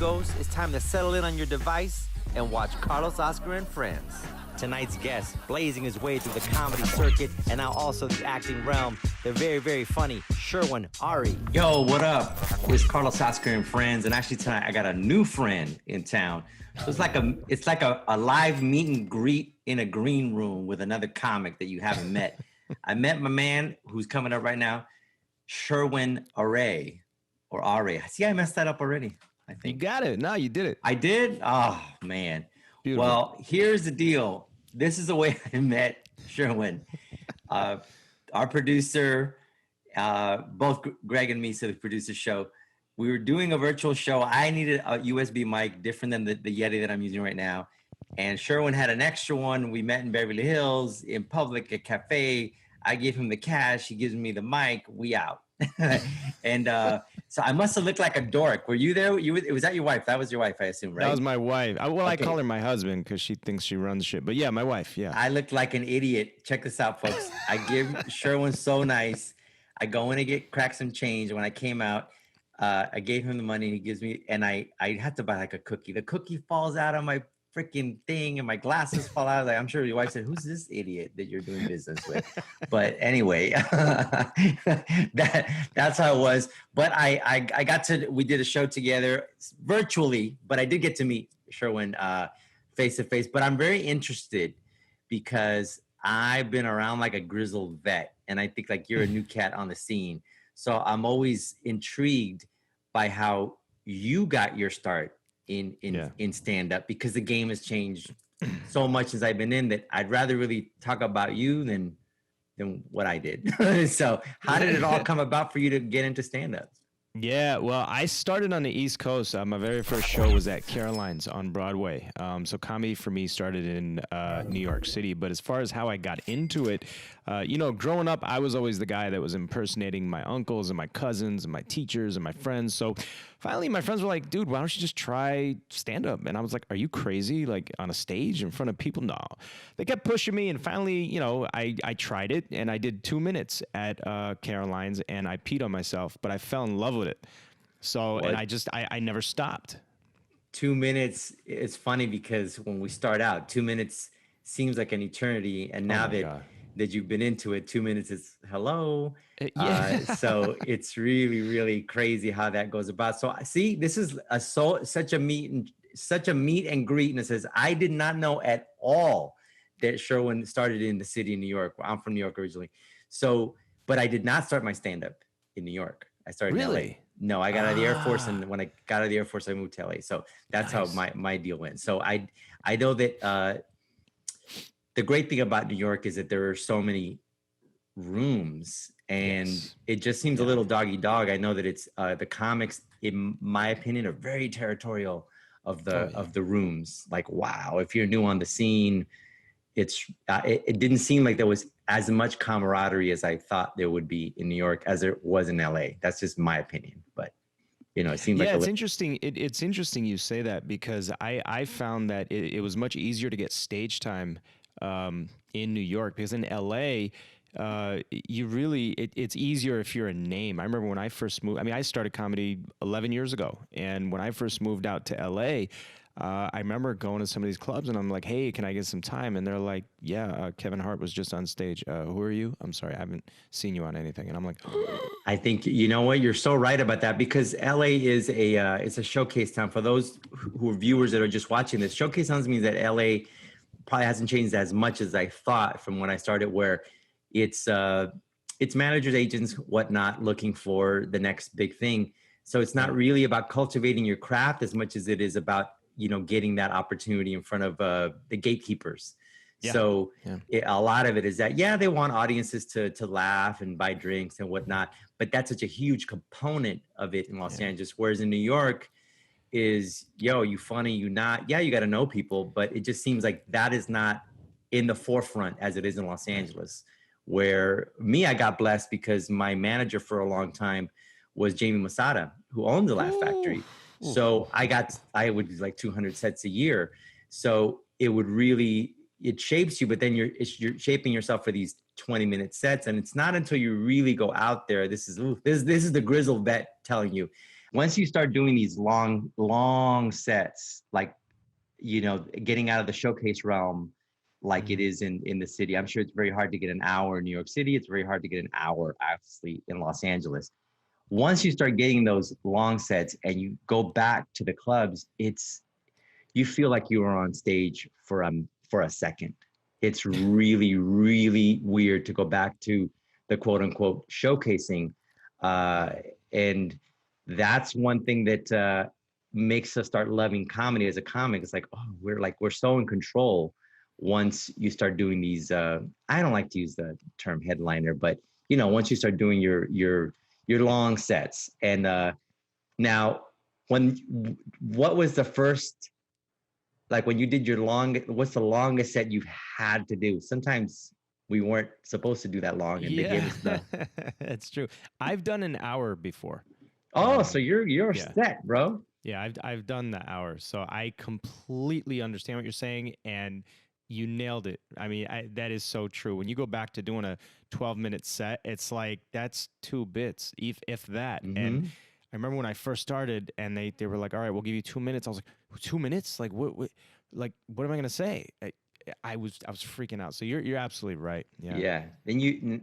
amigos, it's time to settle in on your device and watch Carlos, Oscar, and Friends. Tonight's guest, blazing his way through the comedy circuit and now also the acting realm, the very, very funny Sherwin, Arae. Yo, what up? It's Carlos, Oscar, and Friends, and actually tonight I got a new friend in town. So it's like a live meet and greet in a green room with another comic that you haven't met. I met my man who's coming up right now, Sherwin Arae, or Arae. See, I messed that up already, I think. You got it. No, you did it. I did? Oh, man. Beautiful. Well, here's the deal. This is the way I met Sherwin. Our producer, both Greg and me, so the producer show, we were doing a virtual show. I needed a USB mic different than the Yeti that I'm using right now. And Sherwin had an extra one. We met in Beverly Hills in public, a cafe. I gave him the cash. He gives me the mic. We out. And so I must have looked like a dork. Were you there? It was that your wife? That was your wife, I assume, right? That was my wife. I call her my husband because she thinks she runs shit. But yeah, my wife, yeah. I looked like an idiot. Check this out, folks. I give Sherwin so nice. I go in and crack some change. When I came out, I gave him the money he gives me, and I had to buy like a cookie. The cookie falls out of my freaking thing and my glasses fall out. Like, I'm sure your wife said, "Who's this idiot that you're doing business with?" But anyway, that's how it was. But I got to, we did a show together virtually, but I did get to meet Sherwin face to face. But I'm very interested because I've been around like a grizzled vet, and I think like you're a new cat on the scene. So I'm always intrigued by how you got your start in stand-up, because the game has changed so much since I've been in that I'd rather really talk about you than what I did. So how did it all come about for you to get into stand-up? Yeah, well, I started on the East Coast. My very first show was at Caroline's on Broadway. So comedy for me started in New York City. But as far as how I got into it, growing up, I was always the guy that was impersonating my uncles and my cousins and my teachers and my friends. So finally, my friends were like, dude, why don't you just try stand-up? And I was like, are you crazy? Like on a stage in front of people? No. They kept pushing me. And finally, I tried it. And I did 2 minutes at Caroline's, and I peed on myself. But I fell in love with it. So, what? And I never stopped. 2 minutes. It's funny because when we start out, 2 minutes seems like an eternity. And now that you've been into it, 2 minutes is hello. Yeah. So it's really, really crazy how that goes about. So see, this is such a meet and greet. And it says, I did not know at all that Sherwin started in the city of New York. I'm from New York originally. So, but I did not start my stand-up in New York. I started in LA. No, I got out of the Air Force, and when I got out of the Air Force, I moved to LA. So that's nice. How my deal went. So I know that the great thing about New York is that there are so many rooms, and it just seems a little dog. I know that it's the comics, in my opinion, are very territorial of the rooms. Like, wow, if you're new on the scene, it didn't seem like there was as much camaraderie as I thought there would be in New York as there was in LA. That's just my opinion, but it seems like it's interesting. It's interesting you say that, because I found that it was much easier to get stage time in New York, because in LA, it's easier if you're a name. I remember when I first moved, I started comedy 11 years ago. And when I first moved out to LA, I remember going to some of these clubs and I'm like, hey, can I get some time? And they're like, yeah, Kevin Hart was just on stage. Who are you? I'm sorry, I haven't seen you on anything. And I'm like, I think, you know what? You're so right about that, because LA is it's a showcase town. For those who are viewers that are just watching this, showcase towns means that LA probably hasn't changed as much as I thought from when I started, where it's managers, agents, whatnot, looking for the next big thing. So it's not really about cultivating your craft as much as it is about, getting that opportunity in front of the gatekeepers. Yeah. So a lot of it is that, they want audiences to laugh and buy drinks and whatnot, but that's such a huge component of it in Los Angeles. Whereas in New York is, you funny, you not, you got to know people, but it just seems like that is not in the forefront as it is in Los Angeles, where I got blessed because my manager for a long time was Jamie Masada, who owned the Laugh Factory. So I would do like 200 sets a year. So it shapes you, but then you're shaping yourself for these 20-minute sets. And it's not until you really go out there, this is the grizzled vet telling you, once you start doing these long sets, like, getting out of the showcase realm, like it is in the city. I'm sure it's very hard to get an hour in New York City. It's very hard to get an hour, obviously, in Los Angeles. Once you start getting those long sets and you go back to the clubs, you feel like you were on stage for a second. It's really, really weird to go back to the quote unquote showcasing. And that's one thing that makes us start loving comedy as a comic. It's like, oh, we're so in control once you start doing these. I don't like to use the term headliner, but once you start doing your long sets. And now, what was the first, like when you did what's the longest set you've had to do? Sometimes we weren't supposed to do that long, and they gave us the. That's true. I've done an hour before. Oh, so you're set, bro. Yeah, I've done the hour, so I completely understand what you're saying, and you nailed it. I mean, that is so true. When you go back to doing a 12-minute set, it's like that's 2 bits, if that. Mm-hmm. And I remember when I first started, and they were like, "All right, we'll give you 2 minutes." I was like, 2 minutes? Like what am I gonna say? I was freaking out. So you're absolutely right. Yeah. Yeah. And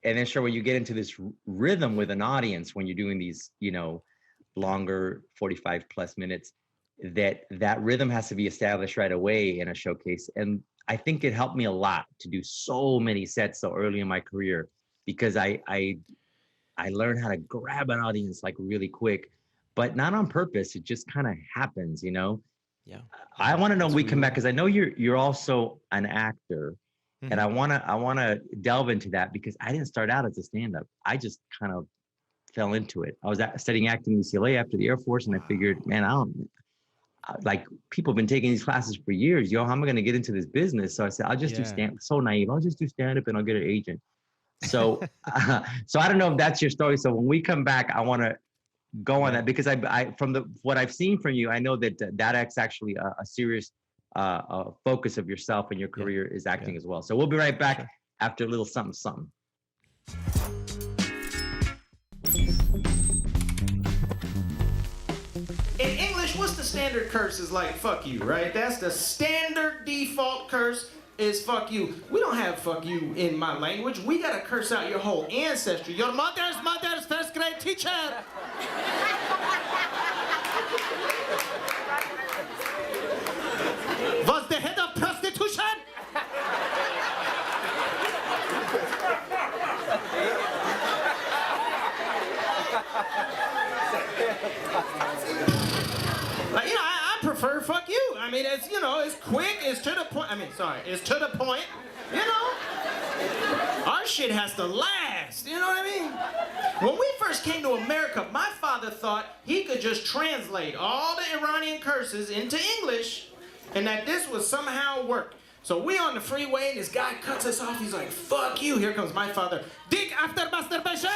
then sure, when you get into this rhythm with an audience, when you're doing these, longer 45 plus minutes, that rhythm has to be established right away in a showcase. And I think it helped me a lot to do so many sets so early in my career, because I learned how to grab an audience like really quick, but not on purpose. It just kind of happens, Yeah. I want to know when we come back, because I know you're also an actor. Mm-hmm. And I wanna delve into that, because I didn't start out as a stand-up. I just kind of fell into it. I was studying acting in UCLA after the Air Force, and I figured, man, like, people have been taking these classes for years. How am I going to get into this business? So I said, I'll just do stand. So naive. I'll just do stand-up and I'll get an agent. So, so I don't know if that's your story. So when we come back, I want to go on that, because I from what I've seen from you, I know that's actually a serious focus of yourself and your career is acting as well. So we'll be right back after a little something, something. In English, what's the standard curse is like fuck you, right? That's the standard default curse is fuck you. We don't have fuck you in my language. We gotta curse out your whole ancestry. Your mother's first grade teacher. Was the head of prostitution? I prefer fuck you. I mean, it's, it's quick, it's to the point. It's to the point, Our shit has to last, you know what I mean? When we first came to America, my father thought he could just translate all the Iranian curses into English, and that this would somehow work. So we on the freeway, and this guy cuts us off. He's like, fuck you. Here comes my father. Dick after masturbation.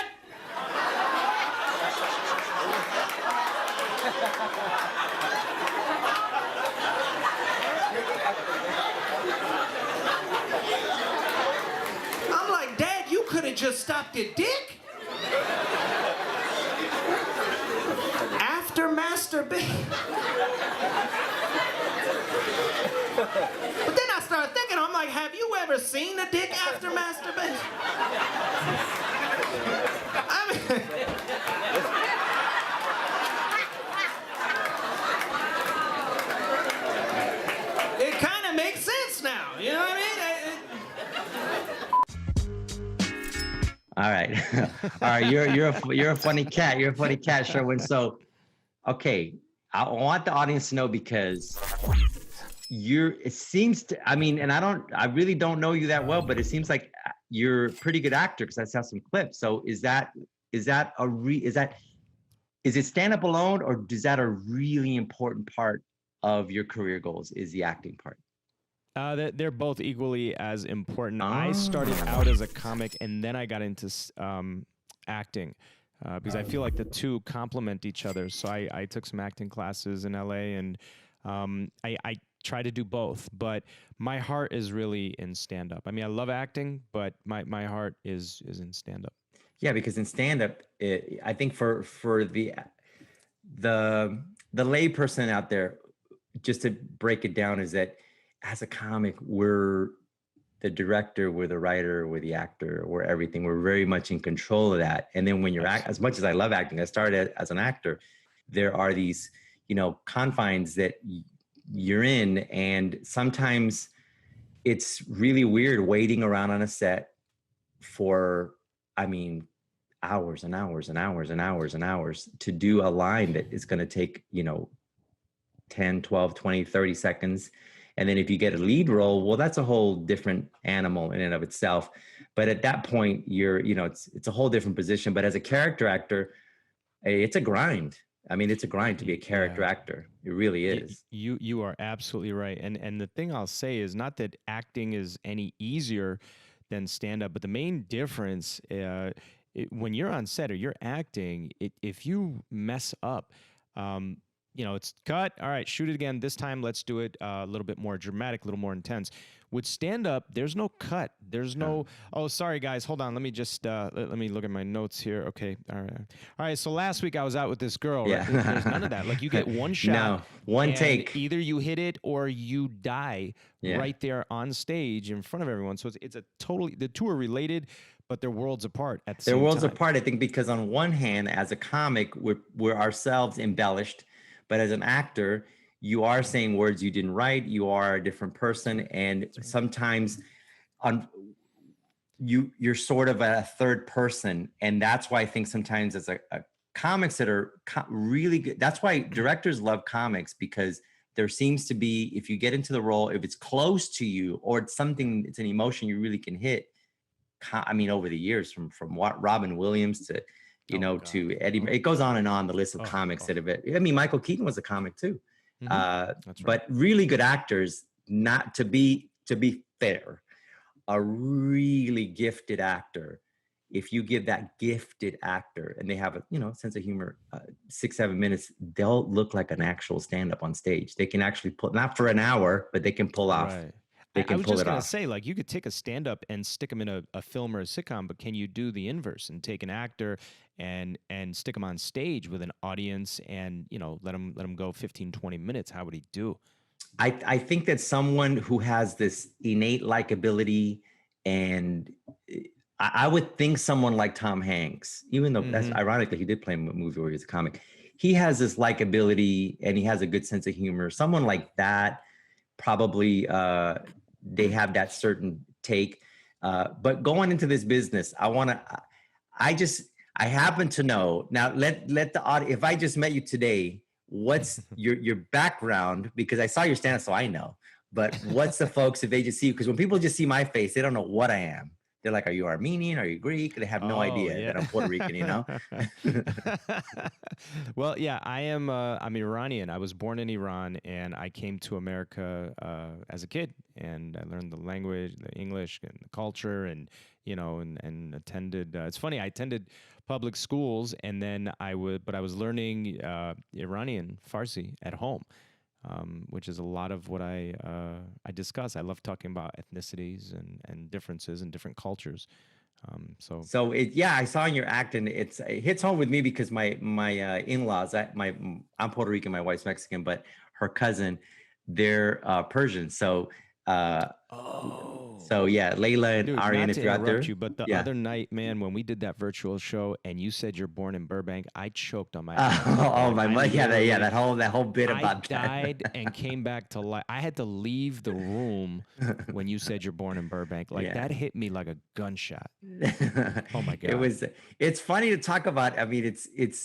I'm like, Dad, you could have just stopped at dick. After masturbation. But then I started thinking, I'm like, have you ever seen a dick after masturbation? It kind of makes sense now, you know what I mean? All right, you're a funny cat. You're a funny cat, Sherwin. So, okay, I want the audience to know, because it seems to, and I really don't know you that well, but it seems like you're a pretty good actor, because I saw some clips. So is it stand up alone, or is that a really important part of your career goals, is the acting part? They're both equally as important. I started out as a comic, and then I got into acting, because I feel like the two complement each other. So I took some acting classes in LA, and I try to do both, but my heart is really in stand-up. I love acting, but my heart is in stand-up. Yeah, because in stand-up, I think for the layperson out there, just to break it down, is that as a comic, we're the director, we're the writer, we're the actor, we're everything. We're very much in control of that. And then when you're as much as I love acting, I started as an actor. There are these, confines that you're in, and sometimes it's really weird waiting around on a set for, hours and hours and hours and hours and hours to do a line that is going to take, 10, 12, 20, 30 seconds. And then if you get a lead role, well, that's a whole different animal in and of itself. But at that point, it's a whole different position. But as a character actor, it's a grind. It's a grind to be a character actor. It really is. You are absolutely right. And the thing I'll say is not that acting is any easier than stand-up, but the main difference when you're on set or you're acting, if you mess up, it's cut. All right, shoot it again. This time, let's do it a little bit more dramatic, a little more intense. With stand-up, there's no cut. There's no, oh, sorry, guys. Hold on. Let me just, let me look at my notes here. Okay. All right. So last week I was out with this girl. Right? Yeah. There's none of that. Like you get one shot. No, one take. Either you hit it or you die right there on stage in front of everyone. So it's a totally, the two are related, but they're worlds apart at the same time. They're worlds apart, I think, because on one hand, as a comic, we're ourselves embellished, but as an actor, you are saying words you didn't write. You are a different person, and sometimes, you're sort of a third person, and that's why I think sometimes as a comics that are really good. That's why directors love comics, because there seems to be, if you get into the role, if it's close to you or it's something, it's an emotion you really can hit. Over the years, from what Robin Williams to to Eddie, it goes on and on the list of comics that have been. Michael Keaton was a comic too. That's right. But really good actors, not to be fair, a really gifted actor, if you give that gifted actor, and they have a sense of humor, 6-7 minutes, they'll look like an actual stand-up on stage. They can actually pull, not for an hour, but they can pull off. Right. They can I was pull just it gonna off. say, like, you could take a stand-up and stick them in a film or a sitcom, but can you do the inverse and take an actor and stick him on stage with an audience and let him go 15, 20 minutes? How would he do? I think that someone who has this innate likability, and I would think someone like Tom Hanks, even though that's ironically, he did play a movie where he's a comic. He has this likability and he has a good sense of humor. Someone like that, probably they have that certain take. But going into this business, I happen to know now. Let the audience. If I just met you today, what's your background? Because I saw your stand-up, so I know. But what's the folks, if they just see you? Because when people just see my face, they don't know what I am. They're like, "Are you Armenian? Are you Greek?" They have no idea that I'm Puerto Rican. Well, yeah, I am. I'm Iranian. I was born in Iran, and I came to America as a kid, and I learned the language, the English, and the culture, and and attended. It's funny. I attended public schools, and then I was learning Iranian Farsi at home. Which is a lot of what I discuss. I love talking about ethnicities and differences and different cultures. I saw in your acting, it hits home with me because my in-laws, I'm Puerto Rican, my wife's Mexican, but her cousin, they're Persian. So Layla and Dude, Ariane, not if to you're out there. interrupt you, but the other night, man, when we did that virtual show and you said you're born in Burbank, I choked on my that whole bit about that. I died and came back to life. I had to leave the room when you said you're born in Burbank. That hit me like a gunshot. Oh my God. It's funny to talk about. It's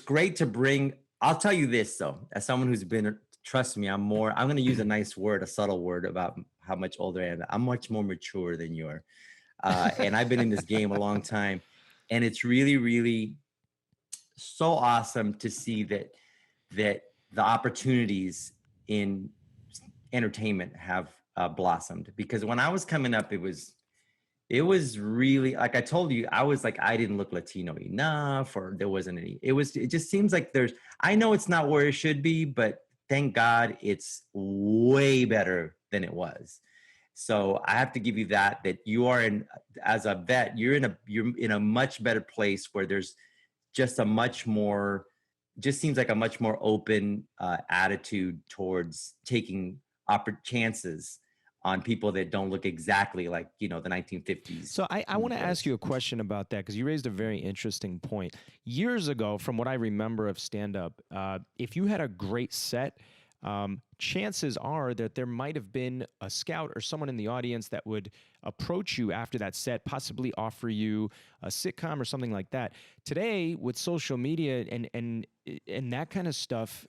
great to bring. I'll tell you this though, as someone who's been, trust me, I'm going to use a nice word, a subtle word about how much older I am. I'm much more mature than you are. And I've been in this game a long time. And it's really, really so awesome to see that the opportunities in entertainment have blossomed. Because when I was coming up, it was really, like I told you, I was like, I didn't look Latino enough, or there wasn't any. It just seems like I know it's not where it should be, but thank God it's way better than it was. So I have to give you that you are as a vet, you're in a much better place where there's just a much more, just seems like a much more open attitude towards taking chances on people that don't look exactly like, the 1950s. So I want to ask you a question about that, because you raised a very interesting point. Years ago, from what I remember of stand-up, if you had a great set, chances are that there might have been a scout or someone in the audience that would approach you after that set, possibly offer you a sitcom or something like that. Today, with social media and that kind of stuff,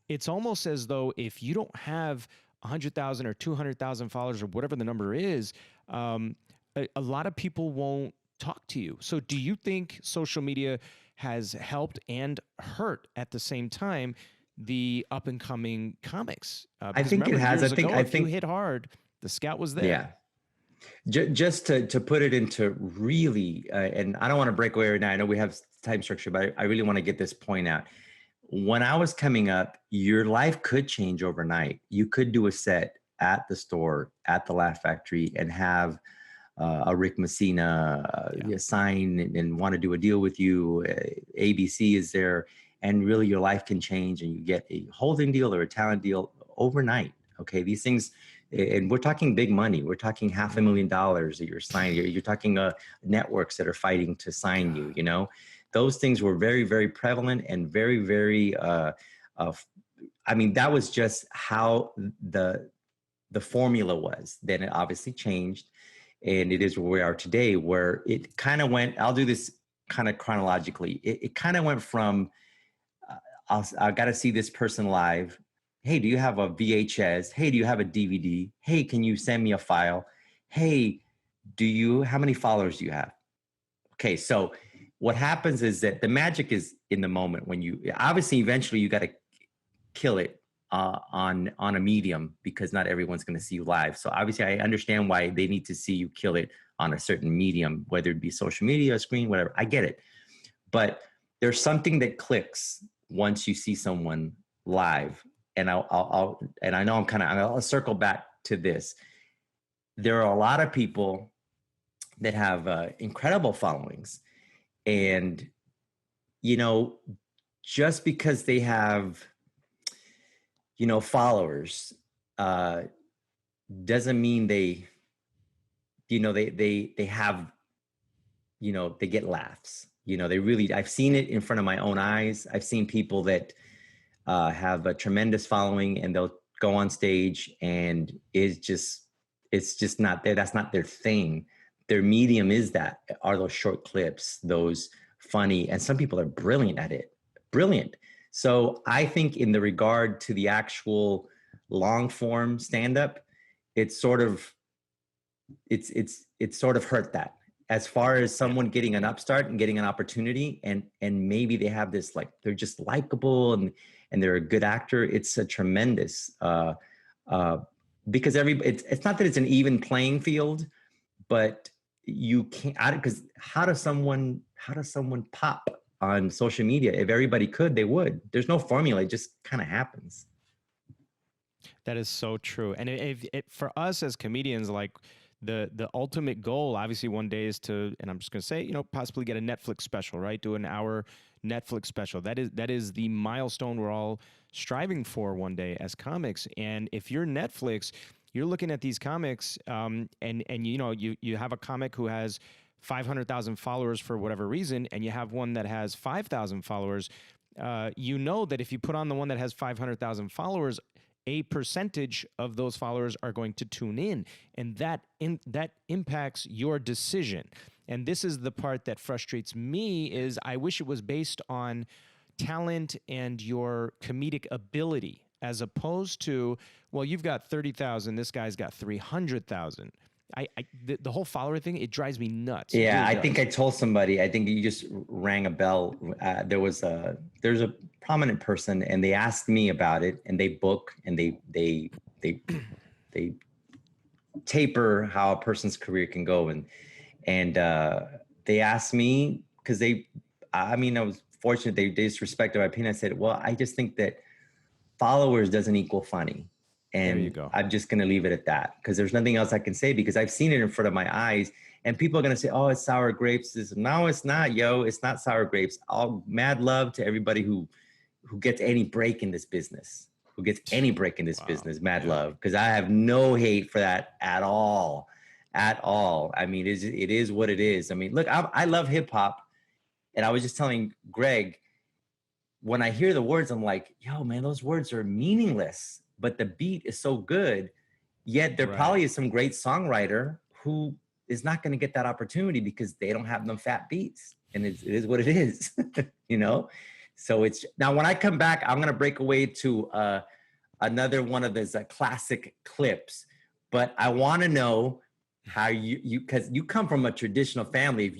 it's almost as though if you don't have 100,000 or 200,000 followers or whatever the number is, a lot of people won't talk to you. So do you think social media has helped and hurt at the same time the up and coming comics? I think it has. I think if you hit hard, the scout was there. Yeah. Just to put it into really, and I don't want to break away right now. I know we have time structure, but I really want to get this point out. When I was coming up, your life could change overnight. You could do a set at the store, at the Laugh Factory, and have a Rick Messina sign and want to do a deal with you. ABC is there, and really your life can change, and you get a holding deal or a talent deal overnight. Okay, these things, and we're talking big money. We're talking $500,000 that you're signing. You're talking networks that are fighting to sign you. Those things were very, very prevalent and very, very, I mean, that was just how the formula was. Then it obviously changed, and it is where we are today, where it kind of went, I'll do this kind of chronologically. It kind of went from, I got to see this person live. Hey, do you have a VHS? Hey, do you have a DVD? Hey, can you send me a file? Hey, how many followers do you have? Okay, so what happens is that the magic is in the moment when obviously eventually you got to kill it on a medium, because not everyone's going to see you live. So obviously I understand why they need to see you kill it on a certain medium, whether it be social media, screen, whatever. I get it. But there's something that clicks once you see someone live. And I'll circle back to this. There are a lot of people that have incredible followings. And, just because they have, followers, doesn't mean they have, they get laughs. I've seen it in front of my own eyes. I've seen people that have a tremendous following, and they'll go on stage, and it's just not there. That's not their thing. Their medium are those short clips, those funny, and some people are brilliant at it. Brilliant. So I think in the regard to the actual long form stand-up, it's sort of hurt that. As far as someone getting an upstart and getting an opportunity, and maybe they have this, like, they're just likable and they're a good actor, it's a tremendous because it's not that it's an even playing field, but you can't, because how does someone pop on social media? If everybody could, they would. There's no formula. It just kind of happens. That is so true. And for us as comedians, like, the ultimate goal, obviously, one day is to, and I'm just going to say, possibly get a Netflix special, right? Do an hour Netflix special. That is the milestone we're all striving for one day as comics. And if you're Netflix, you're looking at these comics, and you have a comic who has 500,000 followers for whatever reason, and you have one that has 5,000 followers. That if you put on the one that has 500,000 followers, a percentage of those followers are going to tune in, and that impacts your decision. And this is the part that frustrates me, is I wish it was based on talent and your comedic ability, as opposed to, well, you've got 30,000, this guy's got 300,000. The whole follower thing, it drives me nuts. Yeah, I think I told somebody, I think you just rang a bell. There's a prominent person, and they asked me about it, and they book, and they taper how a person's career can go. And they asked me, because I was fortunate, they disrespected my opinion. I said, well, I just think that followers doesn't equal funny. And there you go. I'm just going to leave it at that, because there's nothing else I can say, because I've seen it in front of my eyes. And people are gonna say, "Oh, it's sour grapes." No, it's not, yo. It's not sour grapes. All mad love to everybody who gets any break in this business. Who gets any break in this business? Mad love, because I have no hate for that at all, at all. I mean, it is what it is. I mean, look, I love hip hop, and I was just telling Greg, when I hear the words, I'm like, yo, man, those words are meaningless, but the beat is so good. Yet there probably is some great songwriter who is not going to get that opportunity because they don't have them fat beats, and it is what it is, you know. So it's now when I come back, I'm going to break away to another one of those classic clips, but I want to know how you because you come from a traditional family. If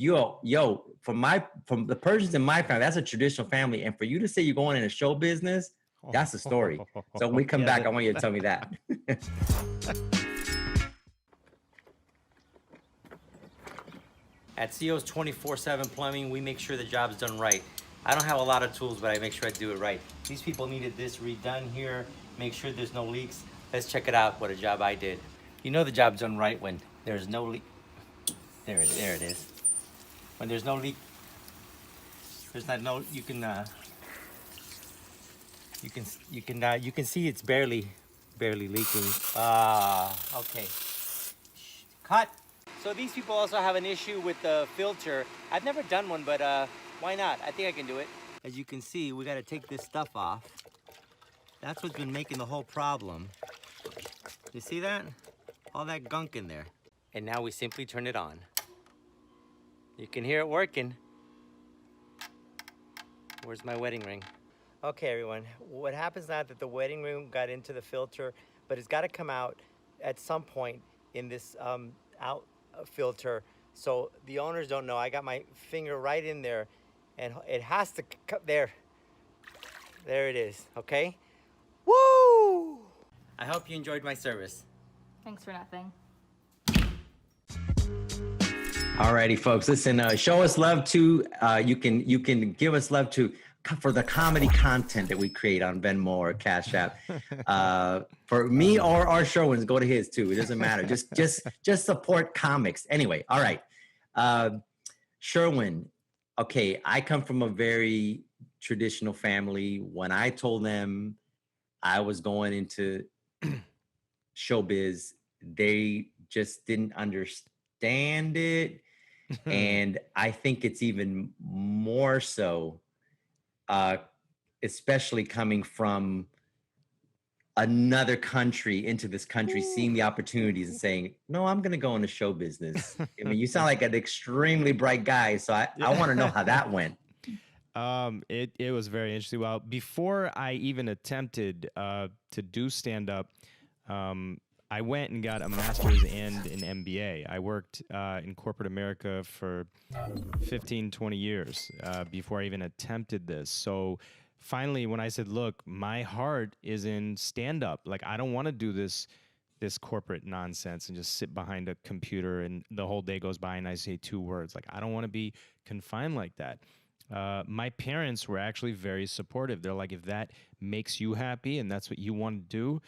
from the Persians in my family, that's a traditional family, and for you to say you're going into show business, that's a story. So when we come back, I want you to tell me that. At CO's 24/7 Plumbing, we make sure the job's done right. I don't have a lot of tools, but I make sure I do it right. These people needed this redone here, make sure there's no leaks. Let's check it out, what a job I did. You know the job's done right when there's no leak. There it is. When there's no leak, there's not no, you can see it's barely leaking. Okay. Cut. So these people also have an issue with the filter. I've never done one, but why not? I think I can do it. As you can see, we got to take this stuff off. That's what's been making the whole problem. You see that? All that gunk in there. And now we simply turn it on. You can hear it working. Where's my wedding ring? Okay, everyone. What happens now that the wedding ring got into the filter, but it's got to come out at some point in this out filter. So the owners don't know. I got my finger right in there, and it has to cut there. There it is. Okay. Woo! I hope you enjoyed my service. Thanks for nothing. Alrighty, folks. Listen, show us love too. You can give us love too for the comedy content that we create on Venmo or Cash App. For me or Sherwin's, go to his too. It doesn't matter. Just support comics. Anyway, all right. Sherwin, okay, I come from a very traditional family. When I told them I was going into showbiz, they just didn't understand it. And I think it's even more so, especially coming from another country into this country, seeing the opportunities and saying, no, I'm going to go into show business. I mean, you sound like an extremely bright guy. So I want to know how that went. It was very interesting. Well, before I even attempted to do stand-up, I went and got a master's and an MBA. I worked in corporate America for 15, 20 years before I even attempted this. So finally, when I said, look, my heart is in stand-up. Like, I don't want to do this corporate nonsense and just sit behind a computer and the whole day goes by and I say 2 words. Like, I don't want to be confined like that. My parents were actually very supportive. They're like, if that makes you happy and that's what you want to do,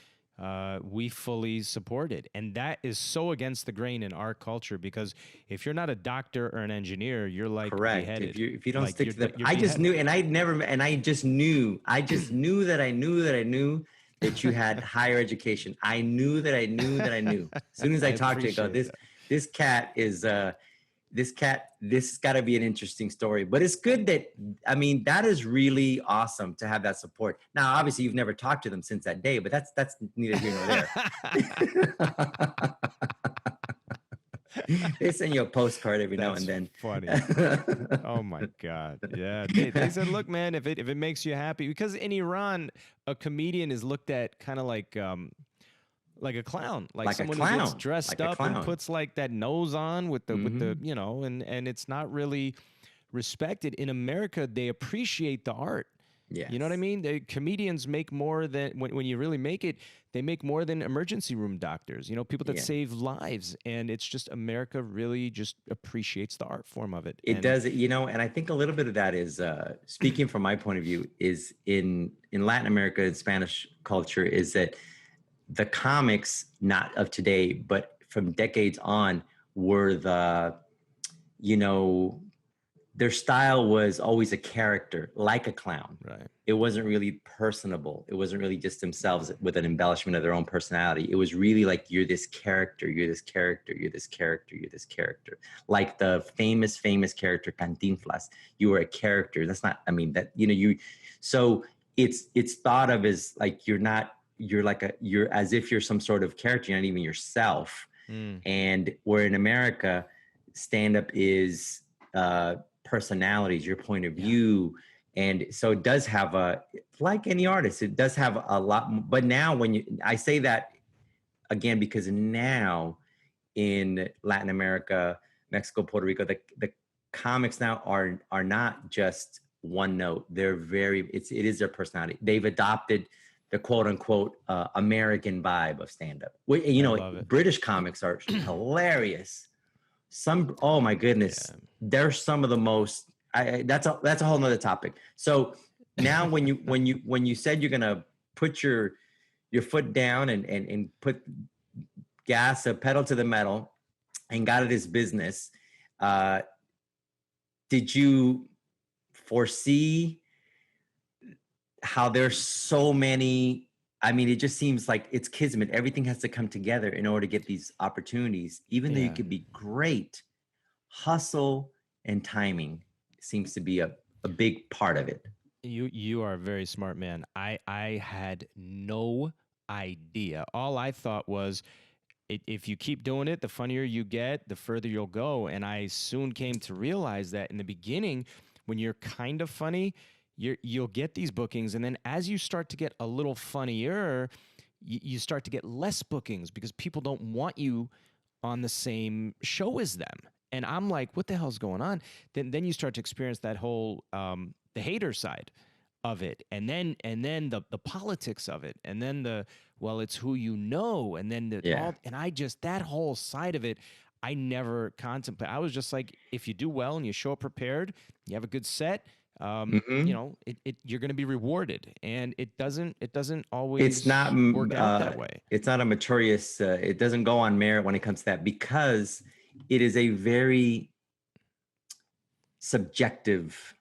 we fully support it. And that is so against the grain in our culture, because if you're not a doctor or an engineer, you're like beheaded. If you don't stick to I just knew, and I just knew that you had higher education. I knew that I knew. As soon as I talked to you, I go, this cat is this has got to be an interesting story. But it's good that, I mean, that is really awesome to have that support. Now, obviously, you've never talked to them since that day, but that's neither here nor there. They send you a postcard every now and then. Funny. Oh my God. Yeah. They said, look, man, if it makes you happy, because in Iran, a comedian is looked at kind of like a clown, like someone who gets dressed up and puts like that nose on with the you know, and it's not really respected. In America, they appreciate the art. Yeah, you know what I mean? The comedians make more than when you really make it. They make more than emergency room doctors. You know, people that save lives, and it's just America really just appreciates the art form of it. It does, you know, and I think a little bit of that is speaking from my point of view is in Latin America and Spanish culture is that the comics, not of today, but from decades on, were the you know, their style was always a character, like a clown. Right. It wasn't really personable. It wasn't really just themselves with an embellishment of their own personality. It was really like, you're this character, you're this character, you're this character, you're this character. Like the famous character Cantinflas. You were a character. That's not, I mean, that, you know, so it's thought of as like, you're as if you're some sort of character, you're not even yourself. And where in America, stand-up is personalities, your point of view. And so it does have like any artist, it does have a lot. But now I say that again, because now in Latin America, Mexico, Puerto Rico, the comics now are not just one note. They're it is their personality. They've adopted the quote unquote American vibe of stand-up. You know, British comics are hilarious. Oh my goodness, they're some of the most. That's a whole nother topic. So now, when you said you're gonna put your foot down and put a pedal to the metal, and got at this business, did you foresee how there's so many? I mean, it just seems like it's kismet. Everything has to come together in order to get these opportunities, even though you could be great. Hustle and timing seems to be a big part of it. You are a very smart man. I had no idea. All I thought was, if you keep doing it, the funnier you get, the further you'll go. And I soon came to realize that in the beginning, when you're kind of funny, you'll get these bookings, and then as you start to get a little funnier, you start to get less bookings because people don't want you on the same show as them. And I'm like, what the hell's going on? Then you start to experience that whole the hater side of it, and then the politics of it, and then it's who you know, and then that whole side of it, I never contemplated. I was just like, if you do well and you show up prepared, you have a good set. You know, you're going to be rewarded, and it doesn't always work out that way. It's not a meritorious, it doesn't go on merit when it comes to that, because it is a very subjective,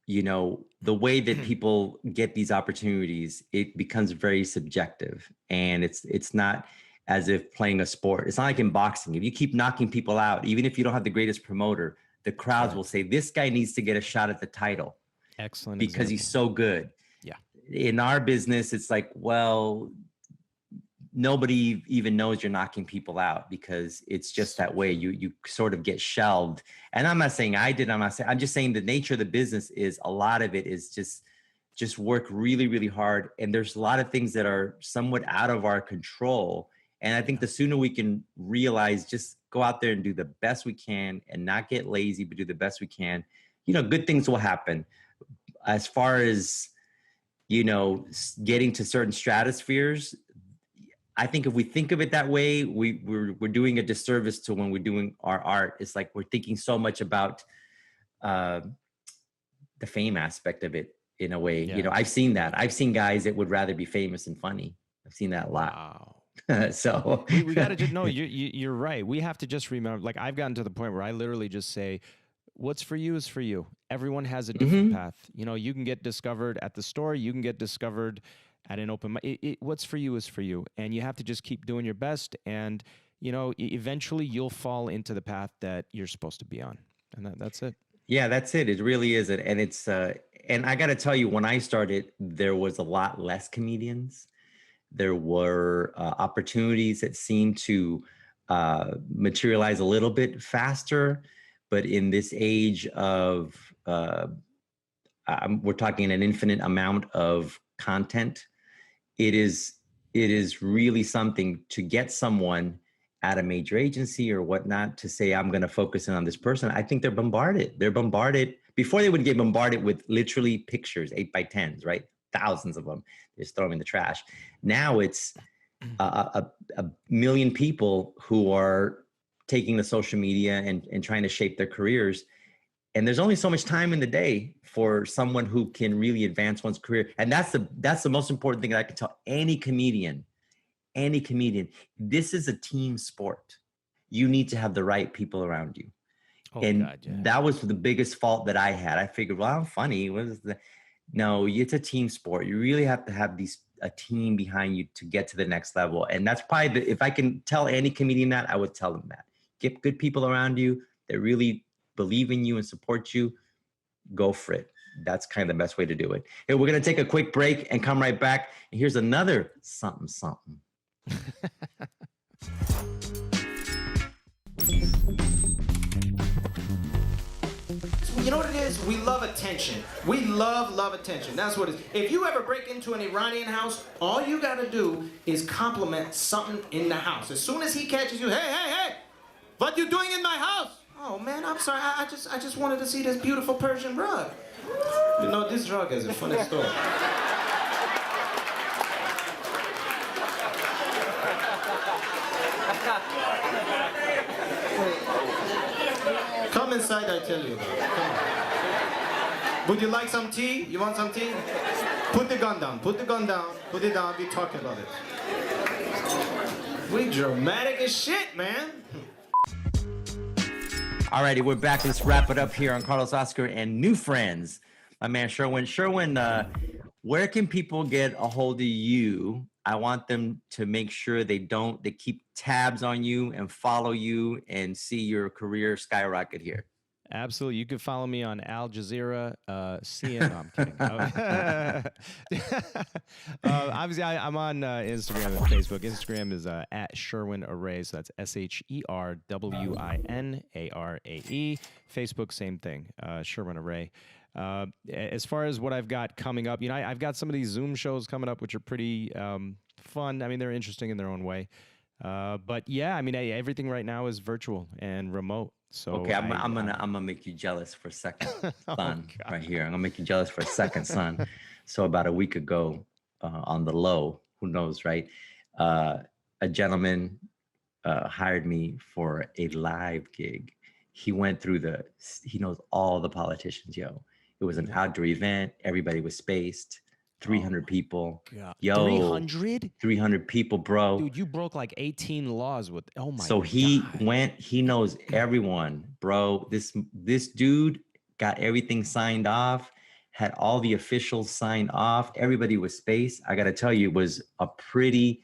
you know, the way that people get these opportunities, it becomes very subjective, and it's not as if playing a sport. It's not like in boxing. If you keep knocking people out, even if you don't have the greatest promoter, the crowds will say, this guy needs to get a shot at the title. Excellent. Because he's so good. Yeah. In our business, it's like, well, nobody even knows you're knocking people out, because it's just that way. You sort of get shelved. And I'm not saying I did. I'm just saying the nature of the business is, a lot of it is just work really, really hard. And there's a lot of things that are somewhat out of our control. And I think the sooner we can realize, just go out there and do the best we can and not get lazy, but do the best we can, you know, good things will happen. As far as, you know, getting to certain stratospheres, I think if we think of it that way, we're doing a disservice to when we're doing our art. It's like we're thinking so much about the fame aspect of it in a way. You know, I've seen that. I've seen guys that would rather be famous and funny. I've seen that a lot. Wow. So we got to just know you're right. We have to just remember, like, I've gotten to the point where I literally just say, what's for you is for you. Everyone has a different path. You know, you can get discovered at the store. You can get discovered at an open mic. What's for you is for you. And you have to just keep doing your best. And, you know, eventually you'll fall into the path that you're supposed to be on. And that's it. Yeah, that's it. It really is. And it's, and I got to tell you, when I started, there was a lot less comedians. There were opportunities that seemed to materialize a little bit faster. But in this age of, we're talking an infinite amount of content, it is really something to get someone at a major agency or whatnot to say, I'm going to focus in on this person. I think they're bombarded. Before they would get bombarded with literally pictures, 8x10s, right? Thousands of them. They just throw them in the trash. Now it's a million people who are taking the social media and trying to shape their careers. And there's only so much time in the day for someone who can really advance one's career. And that's the most important thing that I can tell any comedian. This is a team sport. You need to have the right people around you. Oh And God, yeah. that was the biggest fault that I had. I figured, well, I'm funny. What is the No, it's a team sport. You really have to have a team behind you to get to the next level. And that's probably if I can tell any comedian that, I would tell them that. Get good people around you that really believe in you and support you. Go for it. That's kind of the best way to do it. Hey, we're gonna take a quick break and come right back. And here's another something. You know what it is? We love attention. We love attention. That's what it is. If you ever break into an Iranian house, all you gotta do is compliment something in the house. As soon as he catches you, hey, what you doing in my house? Oh man, I'm sorry. I just wanted to see this beautiful Persian rug. You know, this rug is a funny story. Come inside, I tell you about it. Come on. Would you like some tea? You want some tea? Put the gun down. Put the gun down. Put it down. We talk about it. We dramatic as shit, man. Alrighty, we're back. Let's wrap it up here on Carlos Oscar and New Friends. My man Sherwin. Sherwin, where can people get a hold of you? I want them to make sure they keep tabs on you and follow you and see your career skyrocket here. Absolutely. You can follow me on Al Jazeera, CN. No, I'm kidding. Obviously, I'm on Instagram and Facebook. Instagram is at Sherwin Arae. So that's SherwinArae. Facebook, same thing, Sherwin Arae. As far as what I've got coming up, I've got some of these Zoom shows coming up, which are pretty fun. I mean, they're interesting in their own way. But yeah, I mean, everything right now is virtual and remote. So okay, I'm gonna make you jealous for a second, son. Right here, I'm gonna make you jealous for a second, son. So about a week ago, on the low, who knows, right? A gentleman hired me for a live gig. He went through he knows all the politicians, yo. It was an outdoor event. Everybody was spaced. 300 people. God. Yo. 300? 300 people, bro. Dude, you broke like 18 laws with, oh my God. So he knows everyone, bro. This dude got everything signed off, had all the officials signed off. Everybody was spaced. I got to tell you, it was a pretty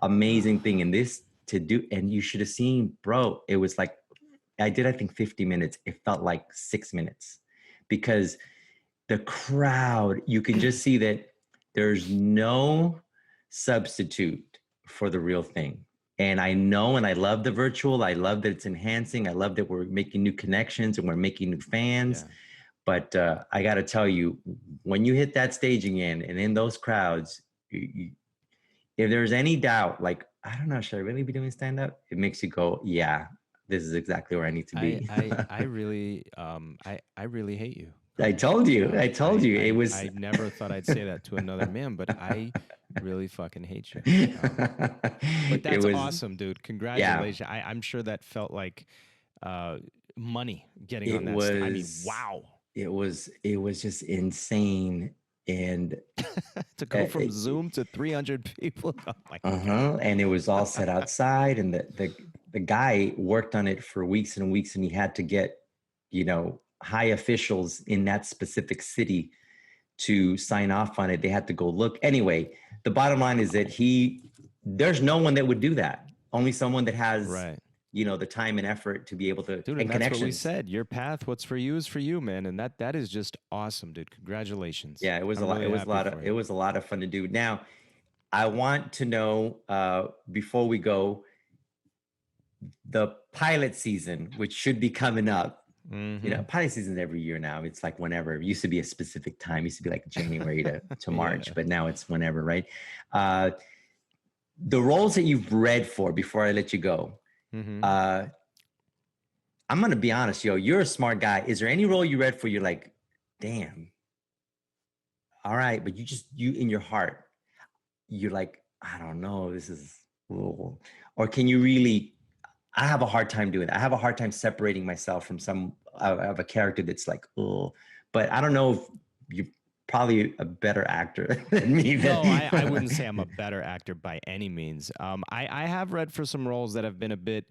amazing thing. And and you should have seen, bro, it was like, I think 50 minutes. It felt like 6 minutes because the crowd, you can just see that there's no substitute for the real thing. And I know, and I love the virtual. I love that it's enhancing. I love that we're making new connections and we're making new fans. Yeah. But I got to tell you, when you hit that stage again and in those crowds, if there's any doubt, like, I don't know, should I really be doing stand-up? It makes you go, yeah, this is exactly where I need to be. I really hate you. I told you. I never thought I'd say that to another man, but I really fucking hate you. But that's awesome, dude. Congratulations. Yeah. I'm sure that felt like money getting on that stage. I mean, wow. It was just insane. And to go from Zoom to 300 people. Oh my God. And it was all set outside, and the guy worked on it for weeks and weeks, and he had to get, high officials in that specific city to sign off on it. They had to go look. Anyway, the bottom line is that there's no one that would do that. Only someone that has, the time and effort to be able to, dude, and that's what we said. Your path, what's for you is for you, man. And that is just awesome, dude. Congratulations. Yeah, it was a lot of fun to do. Now, I want to know, before we go, the pilot season, which should be coming up. Mm-hmm. Pilot season's every year now. It's like whenever. It used to be a specific time. It used to be like January to March, but now it's whenever, right? The roles that you've read for, before I let you go, I'm going to be honest, you're a smart guy. Is there any role you read for, you're like, damn, all right, but you in your heart, you're like, I don't know, this is, or can you really, I have a hard time doing that. I have a hard time separating myself from of a character that's like, oh, but I don't know if you're probably a better actor than me. No, I wouldn't say I'm a better actor by any means. I have read for some roles that have been a bit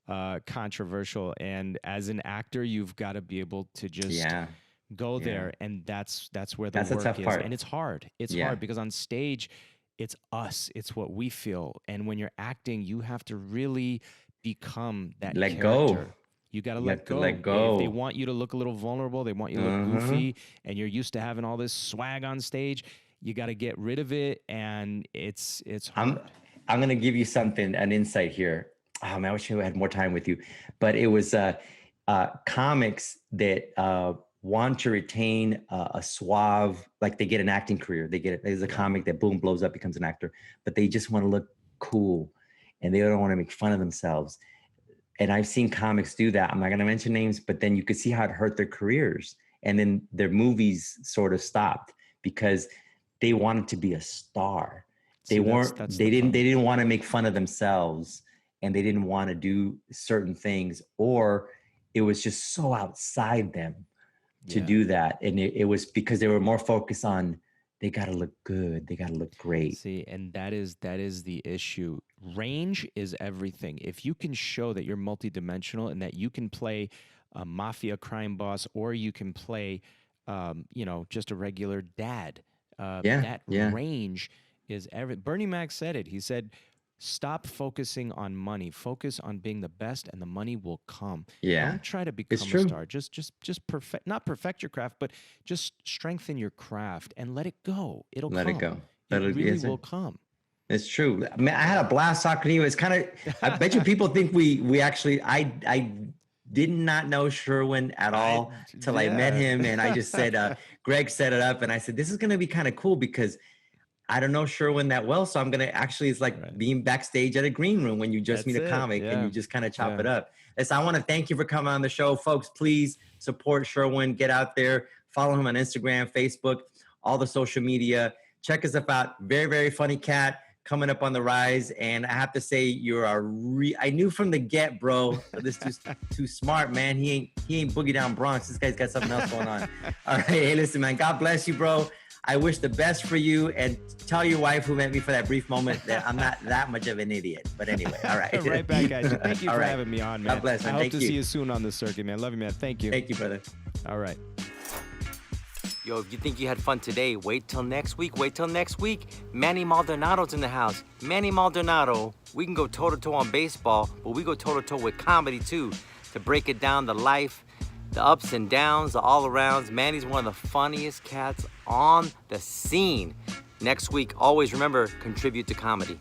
controversial. And as an actor, you've got to be able to just go there, and that's where the That's the work tough is. part. And it's hard. It's hard because on stage, it's us. It's what we feel. And when you're acting, you have to really become that Let character. go. You got to You let have to go. let go. If they want you to look a little vulnerable, they want you to look goofy, and you're used to having all this swag on stage, you got to get rid of it, and it's hard. I'm gonna give you something, an insight here. Oh man, I wish I had more time with you. But it was comics that want to retain a suave, like they get an acting career. They get it. There's a comic that boom blows up, becomes an actor, but they just want to look cool, and they don't want to make fun of themselves. And I've seen comics do that. I'm not going to mention names, but then you could see how it hurt their careers. And then their movies sort of stopped because they wanted to be a star. They didn't want to make fun of themselves, and they didn't want to do certain things, or it was just so outside them to do that. And it was because they were more focused on, they got to look good. They got to look great. See, and that is the issue. Range is everything. If you can show that you're multidimensional and that you can play a mafia crime boss, or you can play, just a regular dad, range is every. Bernie Mac said it. He said, "Stop focusing on money. Focus on being the best, and the money will come." Yeah, don't try to become a star. Just perfect, not perfect your craft, but just strengthen your craft and let it go. It'll let come. it go. It really will come. It's true. I mean, I had a blast talking to you. It's kind of, I bet you people think we actually, I did not know Sherwin at all till I met him. And I just said, Greg set it up. And I said, this is going to be kind of cool because I don't know Sherwin that well. So I'm going to actually, it's like being backstage at a green room when you just meet a comic and you just kind of chop it up. Listen, I want to thank you for coming on the show. Folks, please support Sherwin. Get out there. Follow him on Instagram, Facebook, all the social media. Check us out. Very, very funny cat. Coming up on the rise, and I have to say, you're I knew from the get, bro. This dude's too smart, man. He ain't Boogie Down Bronx. This guy's got something else going on. All right, hey, listen, man. God bless you, bro. I wish the best for you, and tell your wife who met me for that brief moment that I'm not that much of an idiot. But anyway, all right. Right back at you. Thank you for having me on, man. God bless, man. I hope to see you soon on the circuit, man. Love you, man. Thank you. Thank you, brother. All right. Yo, if you think you had fun today, wait till next week. Manny Maldonado's in the house. Manny Maldonado, we can go toe-to-toe on baseball, but we go toe-to-toe with comedy too, to break it down, the life, the ups and downs, the all-arounds. Manny's one of the funniest cats on the scene. Next week, always remember, contribute to comedy.